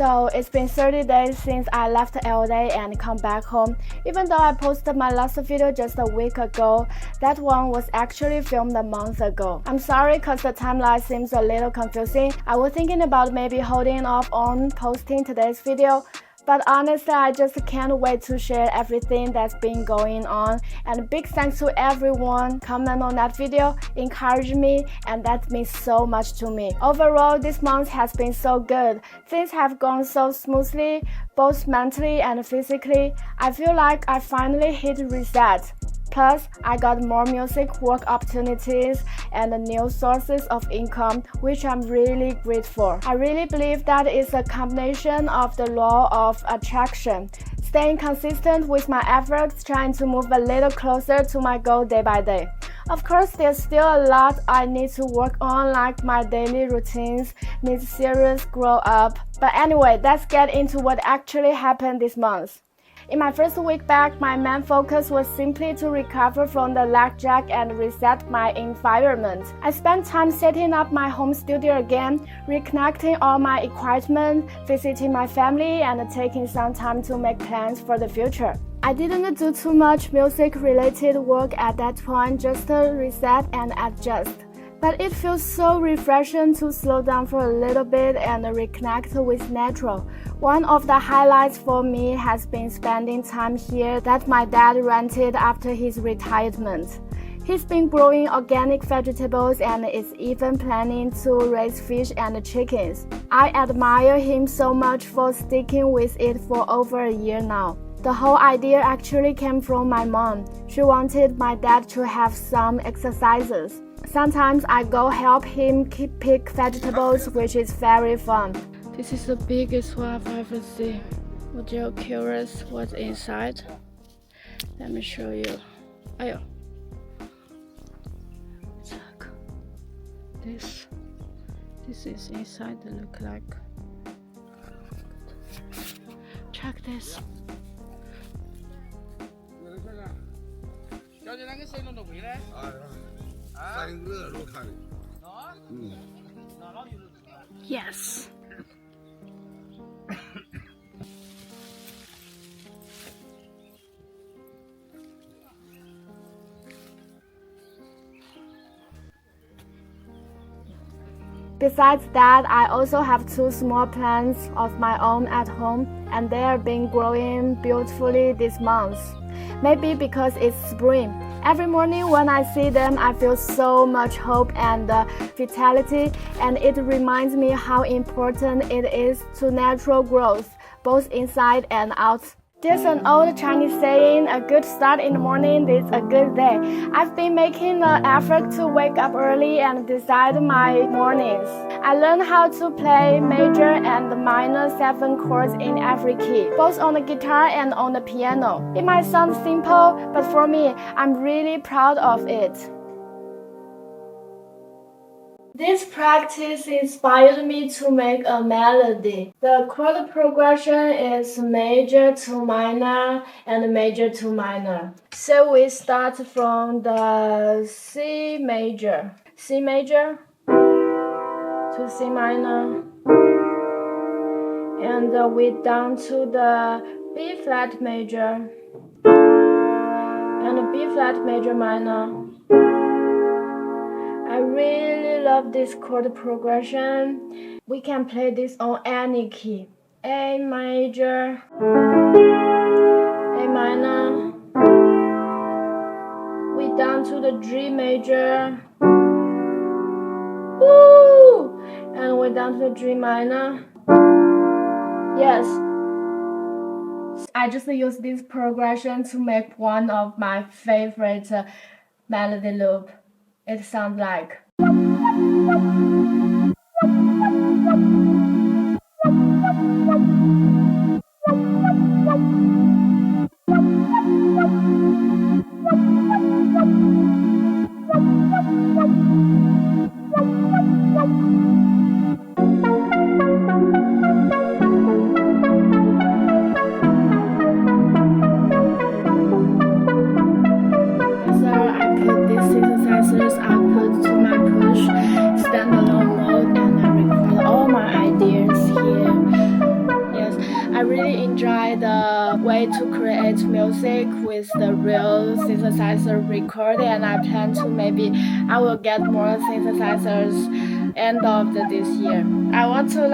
So it's been 30 days since I left LA and come back home. Even though I posted my last video just a week ago, that one was actually filmed a month ago. I'm sorry cause the timeline seems a little confusing. I was thinking about maybe holding off on posting today's video, but honestly, I just can't wait to share everything that's been going on. And big thanks to everyone comment on that video, encourage me, and that means so much to me. Overall, this month has been so good. Things have gone so smoothly, both mentally and physically. I feel like I finally hit reset. Plus, I got more music work opportunities and new sources of income, which I'm really grateful. I really believe that it's a combination of the law of attraction, staying consistent with my efforts, trying to move a little closer to my goal day by day. Of course, there's still a lot I need to work on, like my daily routines need serious grow up. But anyway, let's get into what actually happened this month. In my first week back, my main focus was simply to recover from the blackjack and reset my environment. I spent time setting up my home studio again, reconnecting all my equipment, visiting my family, and taking some time to make plans for the future. I didn't do too much music-related work at that point, just to reset and adjust. But it feels so refreshing to slow down for a little bit and reconnect with natural. One of the highlights for me has been spending time here that my dad rented after his retirement. He's been growing organic vegetables and is even planning to raise fish and chickens. I admire him so much for sticking with it for over a year now. The whole idea actually came from my mom. She wanted my dad to have some exercises. Sometimes I go help him pick vegetables, which is very fun. This is the biggest one I've ever seen. Would you be curious what's inside? Let me show you. Ayo. Look. This is inside. Look like. Check this. Yes. Besides that, I also have two small plants of my own at home, and they are been growing beautifully this month. Maybe because it's spring. Every morning when I see them, I feel so much hope and vitality, and it reminds me how important it is to natural growth, both inside and out. There's an old Chinese saying, a good start in the morning is a good day. I've been making an effort to wake up early and decide my mornings. I learned how to play major and minor 7 chords in every key, both on the guitar and on the piano. It might sound simple, but for me, I'm really proud of it. This practice inspired me to make a melody. The chord progression is major to minor and major to minor. So we start from the C major to C minor, and we down to the B flat major and B flat major minor. I really love this chord progression. We can play this on any key. A major, A minor. We down to the G major. Woo! And we down to the G minor. Yes. I just use this progression to make one of my favorite melody loop. It sounds like. Synthesizers output to my push stand alone. enjoy the way to create music with the real synthesizer record, and I plan to maybe I will get more synthesizers end of this year. I want to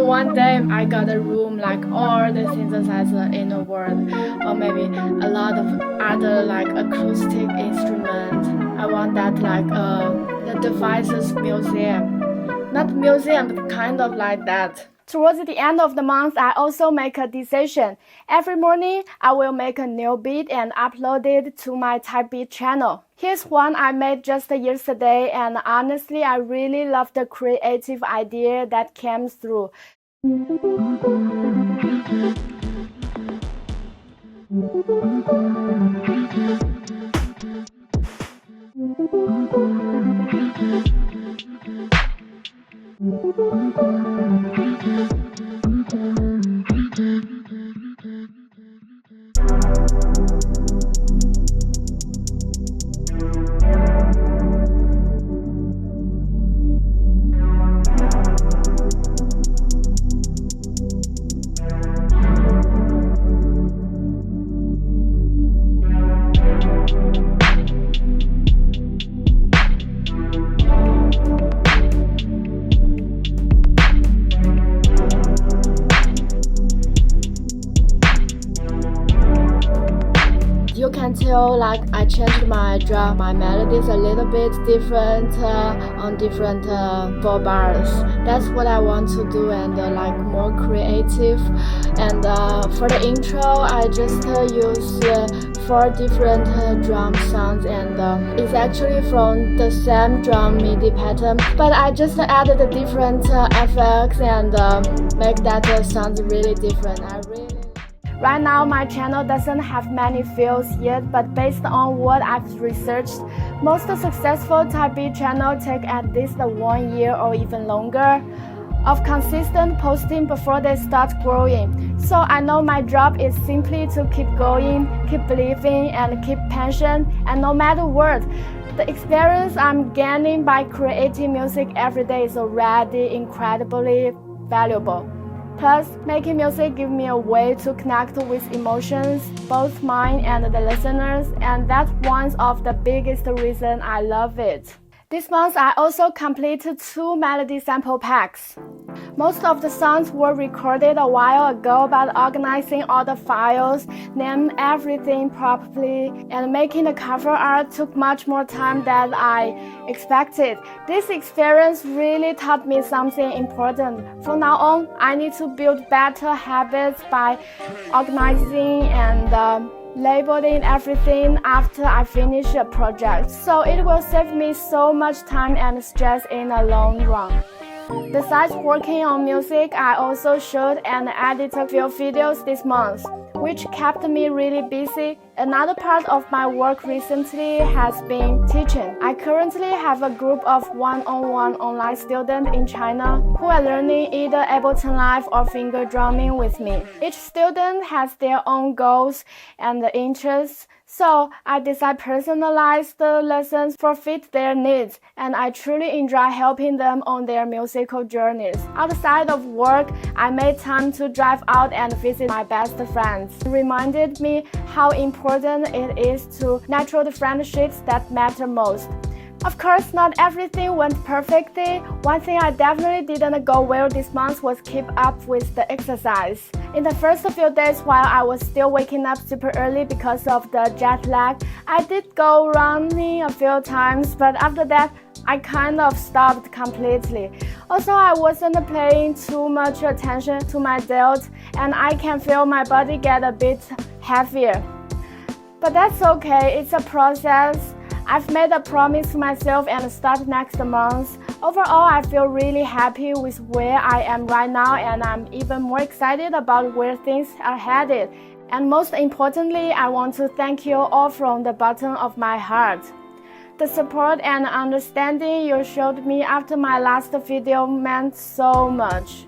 one day I got a room like all the synthesizer in the world, or maybe a lot of other like acoustic instruments. I want that like the devices museum. Not museum, but kind of like that. Towards the end of the month, I also make a decision. Every morning, I will make a new beat and upload it to my Type Beat channel. Here's one I made just yesterday, and honestly, I really love the creative idea that came through. You can tell like I changed my drum, my melodies a little bit different on different 4 bars. That's what I want to do, and like more creative. And for the intro, I just use 4 different drum sounds, and it's actually from the same drum MIDI pattern, but I just added the different effects and make that sound really different. Right now, my channel doesn't have many views yet, but based on what I've researched, most successful Type Beat channels take at least 1 year or even longer of consistent posting before they start growing. So I know my job is simply to keep going, keep believing, and keep passion, and no matter what, the experience I'm gaining by creating music every day is already incredibly valuable. Plus, making music gives me a way to connect with emotions, both mine and the listeners, and that's one of the biggest reasons I love it. This month, I also completed 2 melody sample packs. Most of the songs were recorded a while ago, but organizing all the files, name everything properly, and making the cover art took much more time than I expected. This experience really taught me something important. From now on, I need to build better habits by organizing and labeling everything after I finish a project, so it will save me so much time and stress in the long run. Besides working on music, I also shot and edited a few videos this month, which kept me really busy. Another part of my work recently has been teaching. I currently have a group of one-on-one online students in China who are learning either Ableton Live or finger drumming with me. Each student has their own goals and interests, so I decide personalize the lessons for fit their needs, and I truly enjoy helping them on their musical journeys. Outside of work, I made time to drive out and visit my best friends. It reminded me how important it is to nurture the friendships that matter most. Of course, not everything went perfectly. One thing I definitely didn't go well this month was keep up with the exercise. In the first few days while I was still waking up super early because of the jet lag, I did go running a few times, but after that, I kind of stopped completely. Also, I wasn't paying too much attention to my diet, and I can feel my body get a bit heavier. But that's okay, it's a process. I've made a promise to myself and start next month. Overall, I feel really happy with where I am right now, and I'm even more excited about where things are headed. And most importantly, I want to thank you all from the bottom of my heart. The support and understanding you showed me after my last video meant so much.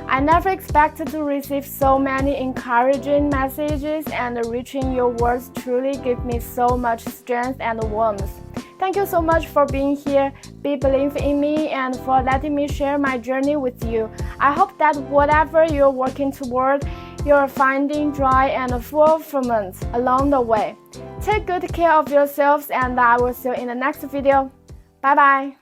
I never expected to receive so many encouraging messages, and reaching your words truly give me so much strength and warmth. Thank you so much for being here, believing in me, and for letting me share my journey with you. I hope that whatever you're working toward, you're finding joy and fulfillment along the way. Take good care of yourselves, and I will see you in the next video. Bye bye.